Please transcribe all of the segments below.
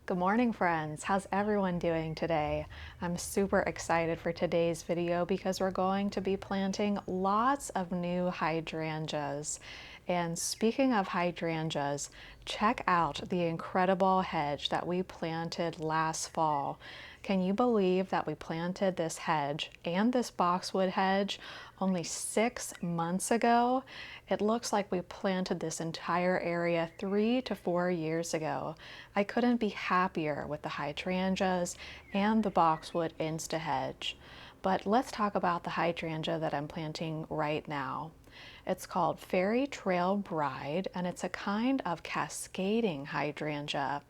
Good morning, friends. How's everyone doing today? I'm super excited for today's video because we're going to be planting lots of new hydrangeas. And speaking of hydrangeas, check out the incredible hedge that we planted last fall. Can you believe that we planted this hedge and this boxwood hedge only 6 months ago? It looks like we planted this entire area 3 to 4 years ago. I couldn't be happier with the hydrangeas and the boxwood insta hedge. But let's talk about the hydrangea that I'm planting right now. It's called Fairy Trail Bride, and it's a kind of cascading hydrangea.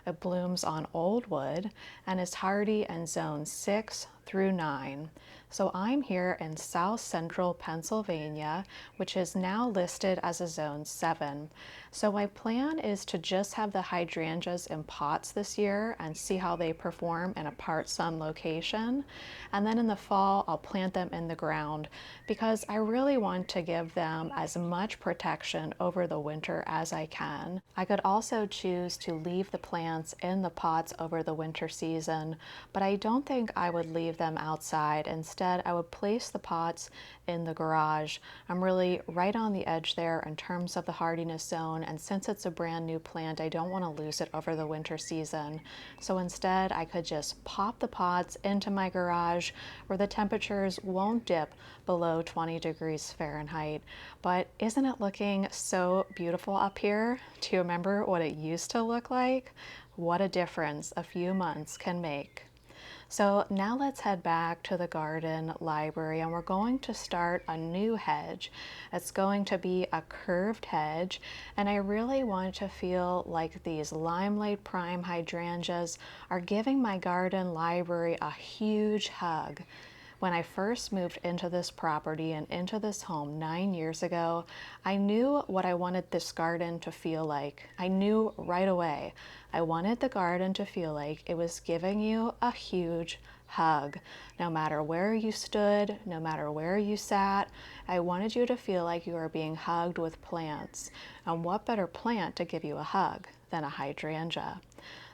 It blooms on old wood and is hardy in zones 6 through 9. So I'm here in south central Pennsylvania, which is now listed as a zone 7. So my plan is to just have the hydrangeas in pots this year and see how they perform in a part sun location. And then in the fall, I'll plant them in the ground because I really want to give them as much protection over the winter as I can. I could also choose to leave the plants in the pots over the winter season, but I don't think I would leave them outside. Instead, I would place the pots in the garage. I'm really right on the edge there in terms of the hardiness zone, and since it's a brand new plant, I don't want to lose it over the winter season. So instead, I could just pop the pots into my garage where the temperatures won't dip below 20 degrees Fahrenheit. But isn't it looking so beautiful up here? Do you remember what it used to look like? What a difference a few months can make. So now let's head back to the garden library, and we're going to start a new hedge. It's going to be a curved hedge, and I really want to feel like these Limelight Prime hydrangeas are giving my garden library a huge hug. When I first moved into this property and into this home 9 years ago, I knew what I wanted this garden to feel like. I knew right away. I wanted the garden to feel like it was giving you a huge hug. No matter where you stood, no matter where you sat, I wanted you to feel like you were being hugged with plants. And what better plant to give you a hug than a hydrangea?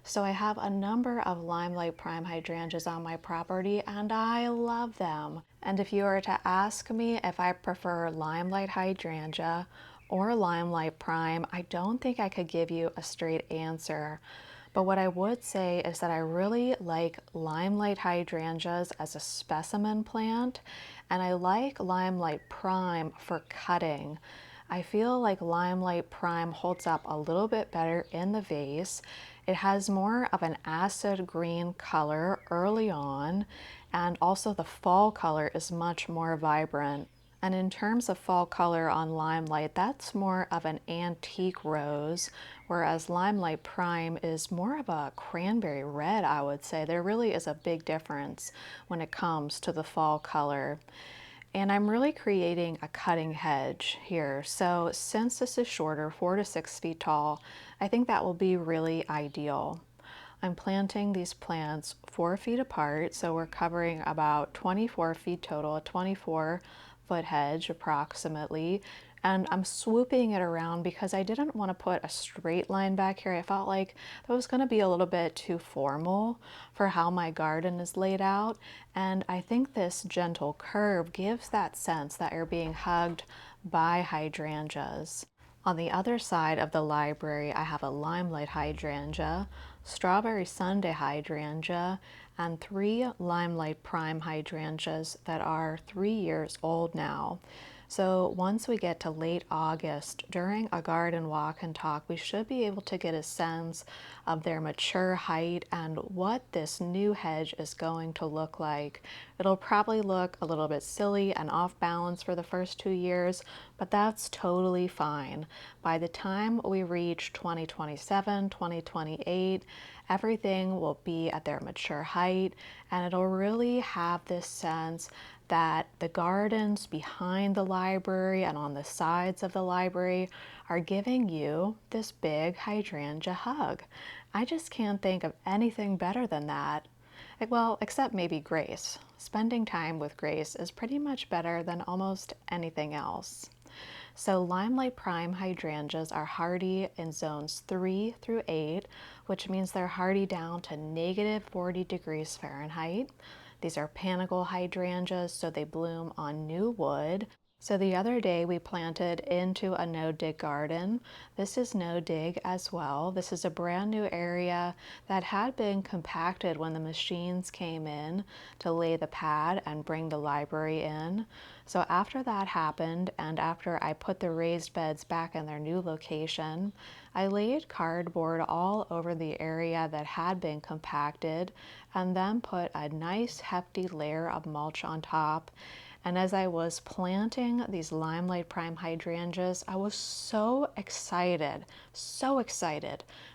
So I have a number of Limelight Prime hydrangeas on my property, and I love them. And if you were to ask me if I prefer Limelight Hydrangea or Limelight Prime, I don't think I could give you a straight answer. But what I would say is that I really like Limelight Hydrangeas as a specimen plant, and I like Limelight Prime for cutting. I feel like Limelight Prime holds up a little bit better in the vase. It has more of an acid green color early on, and also the fall color is much more vibrant. And in terms of fall color on Limelight, that's more of an antique rose, whereas Limelight Prime is more of a cranberry red, I would say. There really is a big difference when it comes to the fall color. And I'm really creating a cutting hedge here. So since this is shorter, 4 to 6 feet tall, I think that will be really ideal. I'm planting these plants 4 feet apart, so we're covering about 24 feet total, a 24-foot hedge approximately. And I'm swooping it around because I didn't want to put a straight line back here. I felt like that was going to be a little bit too formal for how my garden is laid out. And I think this gentle curve gives that sense that you're being hugged by hydrangeas. On the other side of the library, I have a Limelight Hydrangea, Strawberry Sundae Hydrangea, and 3 Limelight Prime hydrangeas that are 3 years old now. So once we get to late August, during a garden walk and talk, we should be able to get a sense of their mature height and what this new hedge is going to look like. It'll probably look a little bit silly and off balance for the first 2 years, but that's totally fine. By the time we reach 2027, 2028, everything will be at their mature height, and it'll really have this sense that the gardens behind the library and on the sides of the library are giving you this big hydrangea hug. I just can't think of anything better than that. Well, except maybe Grace. Spending time with Grace is pretty much better than almost anything else. So Limelight Prime hydrangeas are hardy in zones 3 through 8, which means they're hardy down to negative 40 degrees Fahrenheit. These are panicle hydrangeas, so they bloom on new wood. So the other day we planted into a no-dig garden. This is no-dig as well. This is a brand new area that had been compacted when the machines came in to lay the pad and bring the library in. So after that happened, and after I put the raised beds back in their new location, I laid cardboard all over the area that had been compacted and then put a nice hefty layer of mulch on top. And as I was planting these Limelight Prime hydrangeas, I was so excited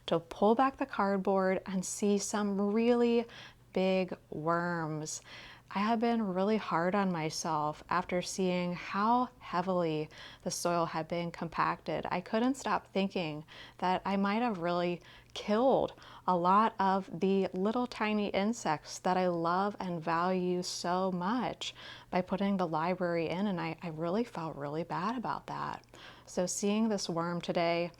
to pull back the cardboard and see some really big worms. I had been really hard on myself after seeing how heavily the soil had been compacted. I couldn't stop thinking that I might have really killed a lot of the little tiny insects that I love and value so much by putting the library in, and I really felt really bad about that. So seeing this worm today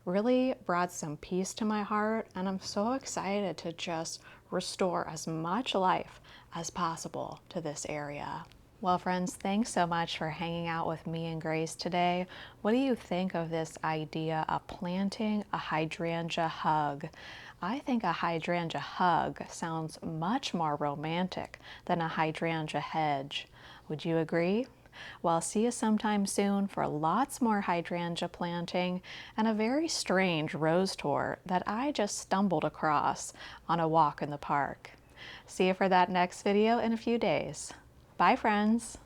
really brought some peace to my heart, and I'm so excited to just restore as much life as possible to this area. Well, friends, thanks so much for hanging out with me and Grace today. What do you think of this idea of planting a hydrangea hug? I think a hydrangea hug sounds much more romantic than a hydrangea hedge. Would you agree? Well, see you sometime soon for lots more hydrangea planting and a very strange rose tour that I just stumbled across on a walk in the park. See you for that next video in a few days. Bye, friends.